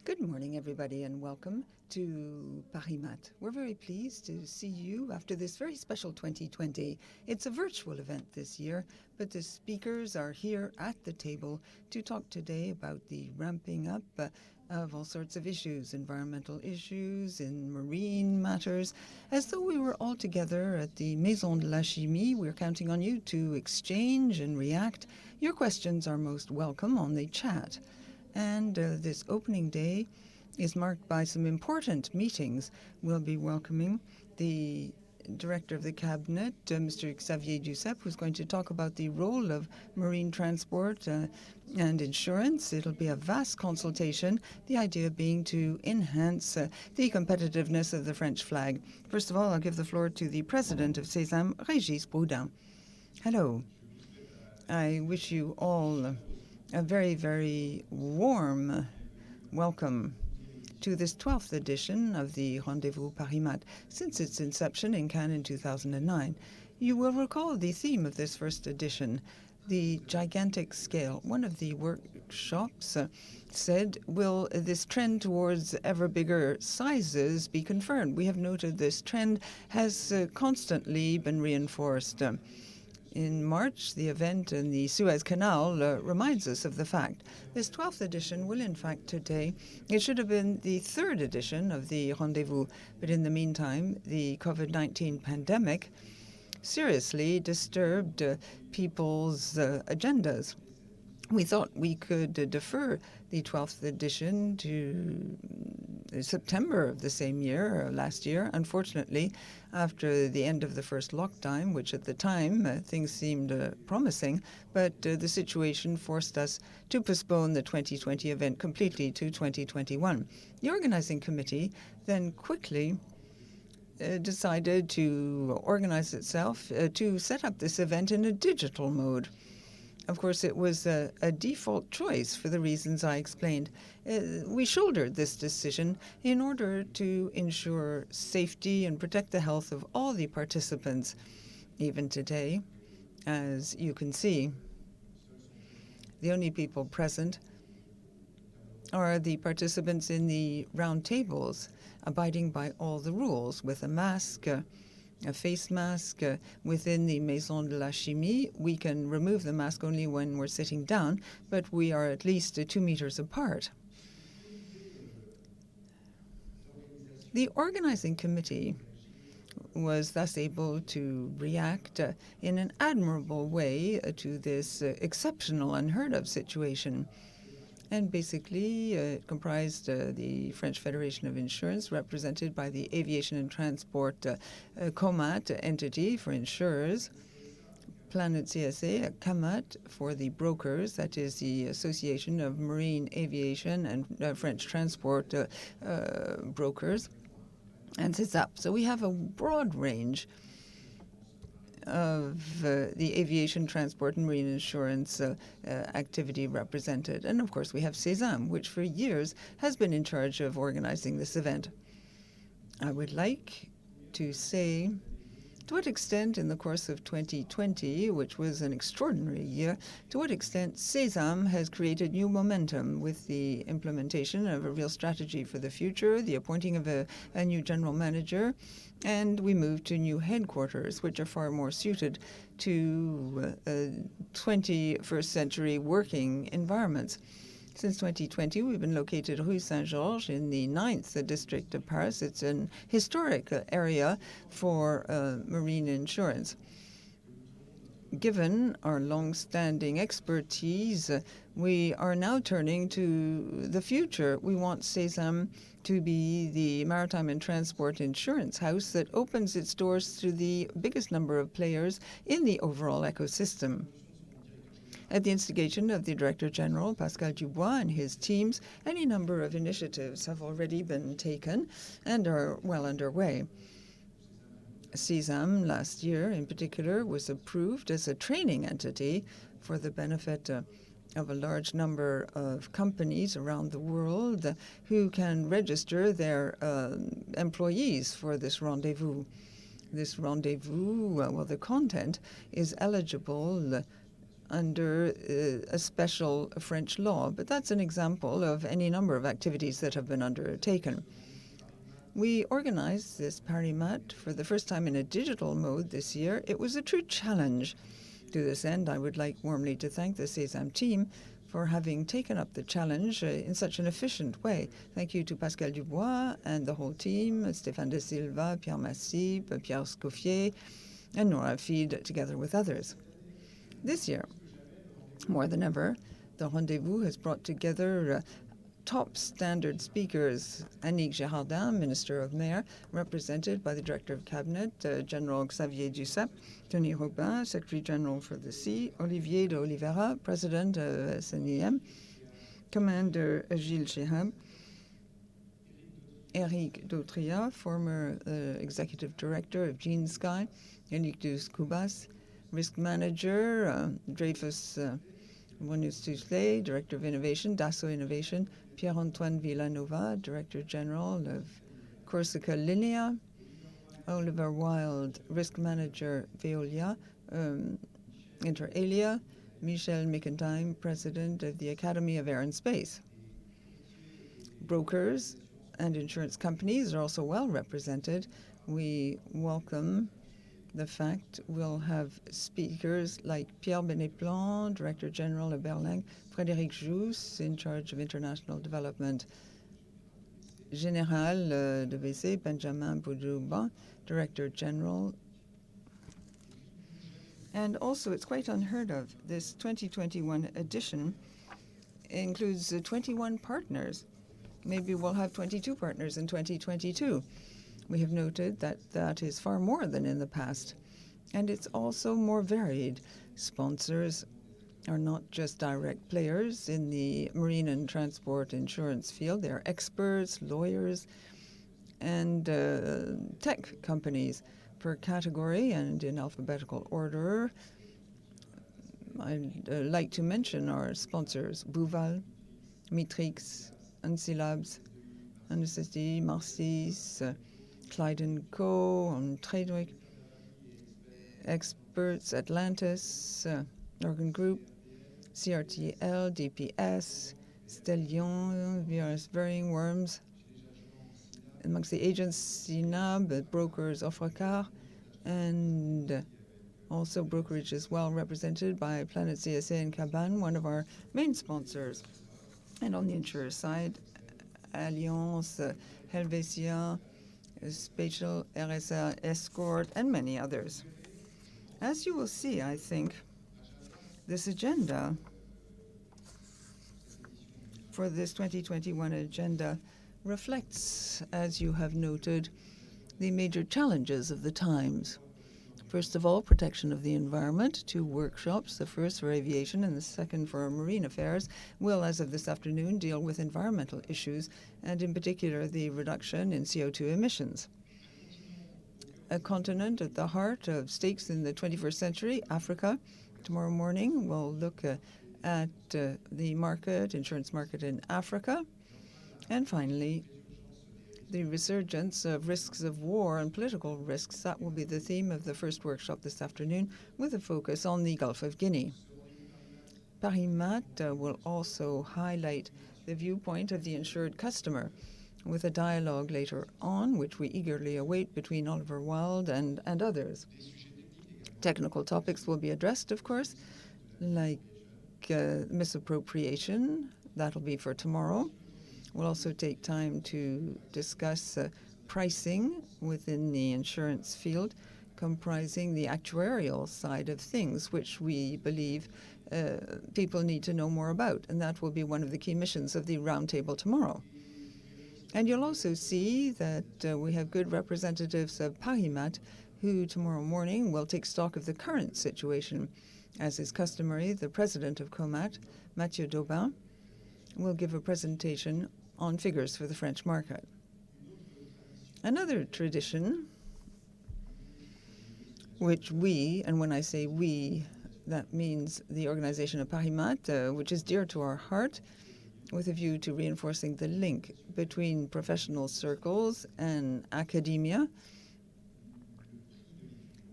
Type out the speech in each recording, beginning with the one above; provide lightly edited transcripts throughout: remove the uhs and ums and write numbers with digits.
Good morning, everybody, and welcome to Paris Mat. We're very pleased to see you after this very special 2020. It's a virtual event this year, but the speakers are here at the table to talk today about the ramping up of all sorts of issues, environmental issues, in marine matters. As though we were all together at the Maison de la Chimie, we're counting on you to exchange and react. Your questions are most welcome on the chat. And this opening day is marked by some important meetings. We'll be welcoming the Director of the Cabinet, Mr. Xavier Duceppe, who's going to talk about the role of marine transport and insurance. It'll be a vast consultation, the idea being to enhance the competitiveness of the French flag. First of all, I'll give the floor to the President of Sésame, Régis Boudin. Hello. I wish you all a very, very warm welcome to this 12th edition of the Rendez-vous Paris Mat. Since its inception in Cannes in 2009, you will recall the theme of this first edition, the gigantic scale. One of the workshops said, will this trend towards ever bigger sizes be confirmed? We have noted this trend has constantly been reinforced. In March, the event in the Suez Canal reminds us of the fact. This 12th edition will, in fact, today, it should have been the third edition of the Rendezvous, but in the meantime, the COVID-19 pandemic seriously disturbed people's agendas. We thought we could defer the 12th edition to September of the same year, last year. Unfortunately, after the end of the first lockdown, which at the time things seemed promising, but the situation forced us to postpone the 2020 event completely to 2021. The organizing committee then quickly decided to organize itself to set up this event in a digital mode. Of course, it was a default choice for the reasons I explained. We shouldered this decision in order to ensure safety and protect the health of all the participants. Even today, as you can see, the only people present are the participants in the round tables, abiding by all the rules with a mask, a face mask within the Maison de la Chimie. We can remove the mask only when we're sitting down, but we are at least 2 meters apart. The organizing committee was thus able to react in an admirable way to this exceptional, unheard-of situation. And basically, it comprised the French Federation of Insurance, represented by the Aviation and Transport COMAT entity for insurers, Planet CSA, CAMAT for the brokers, that is the Association of Marine Aviation and French Transport Brokers, and CESAP. So we have a broad range of the aviation, transport, and marine insurance activity represented. And of course, we have Sésame, which for years has been in charge of organizing this event. I would like to say to what extent in the course of 2020, which was an extraordinary year, to what extent Sésame has created new momentum with the implementation of a real strategy for the future, the appointing of a new general manager, and we moved to new headquarters, which are far more suited to 21st century working environments. Since 2020, we've been located Rue Saint-Georges in the 9th district of Paris. It's an historic area for marine insurance. Given our long-standing expertise, we are now turning to the future. We want Sésame to be the maritime and transport insurance house that opens its doors to the biggest number of players in the overall ecosystem. At the instigation of the Director General, Pascal Dubois, and his teams, any number of initiatives have already been taken and are well underway. Sésame last year, in particular, was approved as a training entity for the benefit of a large number of companies around the world who can register their employees for this rendezvous. This rendezvous, well, the content is eligible under a special French law, but that's an example of any number of activities that have been undertaken. We organized this Paris Mat for the first time in a digital mode this year. It was a true challenge. To this end, I would like warmly to thank the Sésame team for having taken up the challenge in such an efficient way. Thank you to Pascal Dubois and the whole team, Stéphane de Silva, Pierre Massy, Pierre Scoffier, and Nora Feed, together with others. This year, more than ever, the Rendez-vous has brought together top standard speakers. Annick Girardin, Minister of Mayor, represented by the Director of Cabinet, General Xavier Duceppe, Tony Robin, Secretary General for the Sea, Olivier de Oliveira, President of SNEM, Commander Gilles Chehab, Eric Dautria, former Executive Director of Gene Sky, Yannick Duskubas, Risk Manager, Dreyfus Monus-Tusley, Director of Innovation, Dassault Innovation, Pierre-Antoine Villanova, Director General of Corsica Linea, Oliver Wilde, Risk Manager, Veolia, Inter Alia, Michel McIntyre, President of the Academy of Air and Space. Brokers and insurance companies are also well represented. We welcome the fact we'll have speakers like Pierre Benéplan, Director General of Berling, Frédéric Jousse, in charge of international development, Général de BC, Benjamin Boudouba, Director General. And also, it's quite unheard of. This 2021 edition includes 21 partners. Maybe we'll have 22 partners in 2022. We have noted that that is far more than in the past. And it's also more varied. Sponsors are not just direct players in the marine and transport insurance field. They are experts, lawyers, and tech companies per category and in alphabetical order. I'd like to mention our sponsors: Bouval, Mitrix, Uncilabs, Unicity, Marcis, Clyde & Co., and Tradwick, Experts, Atlantis, Organ Group, CRTL, DPS, Stellion, VRS Varying Worms. Amongst the agents, CNAB, brokers, Offracar, and also brokerage is well represented by Planet CSA and Caban, one of our main sponsors. And on the insurer side, Allianz, Helvetia, Spatial, RSA, Escort, and many others. As you will see, I think, this agenda for this 2021 agenda reflects, as you have noted, the major challenges of the times. First of all, protection of the environment. 2 workshops, the first for aviation and the second for marine affairs, will, as of this afternoon, deal with environmental issues and in particular the reduction in CO2 emissions. A continent at the heart of stakes in the 21st century, Africa. Tomorrow morning, we'll look at the market, insurance market in Africa. And finally, the resurgence of risks of war and political risks. That will be the theme of the first workshop this afternoon, with a focus on the Gulf of Guinea. Paris Mat will also highlight the viewpoint of the insured customer, with a dialogue later on, which we eagerly await, between Oliver Wilde and others. Technical topics will be addressed, of course, like misappropriation. That'll be for tomorrow. We'll also take time to discuss pricing within the insurance field, comprising the actuarial side of things, which we believe people need to know more about. And that will be one of the key missions of the roundtable tomorrow. And you'll also see that we have good representatives of Paris Mat, who tomorrow morning will take stock of the current situation. As is customary, the president of COMAT, Mathieu Daubin, will give a presentation on figures for the French market. Another tradition, which we, and when I say we, that means the organization of Paris Mat, which is dear to our heart, with a view to reinforcing the link between professional circles and academia.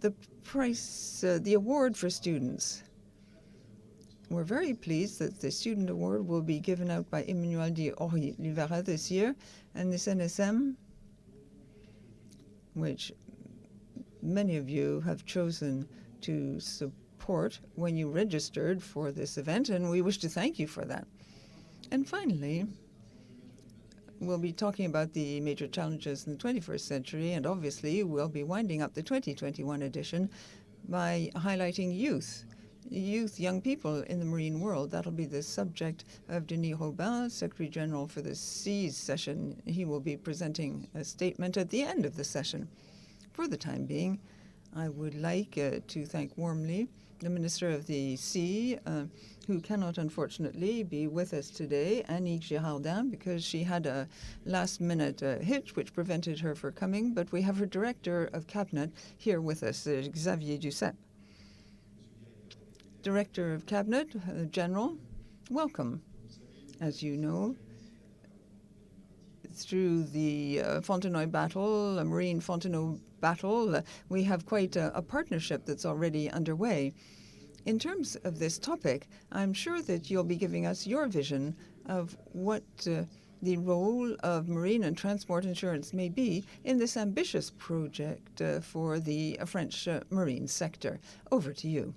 The award for students We're very pleased that the Student Award will be given out by Emmanuel de Oliveira this year, and this NSM, which many of you have chosen to support when you registered for this event, and we wish to thank you for that. And finally, we'll be talking about the major challenges in the 21st century, and obviously we'll be winding up the 2021 edition by highlighting youth, young people in the marine world. That'll be the subject of Denis Robin, Secretary General for the Seas session. He will be presenting a statement at the end of the session. For the time being, I would like to thank warmly the Minister of the Sea, who cannot unfortunately be with us today, Annick Girardin, because she had a last-minute hitch which prevented her from coming, but we have her Director of Cabinet here with us, Xavier Duceppe. Director of Cabinet, General, welcome. As you know, through the Fontenoy battle, a Marine Fontenoy battle, we have quite a partnership that's already underway. In terms of this topic, I'm sure that you'll be giving us your vision of what the role of marine and transport insurance may be in this ambitious project for the French marine sector. Over to you.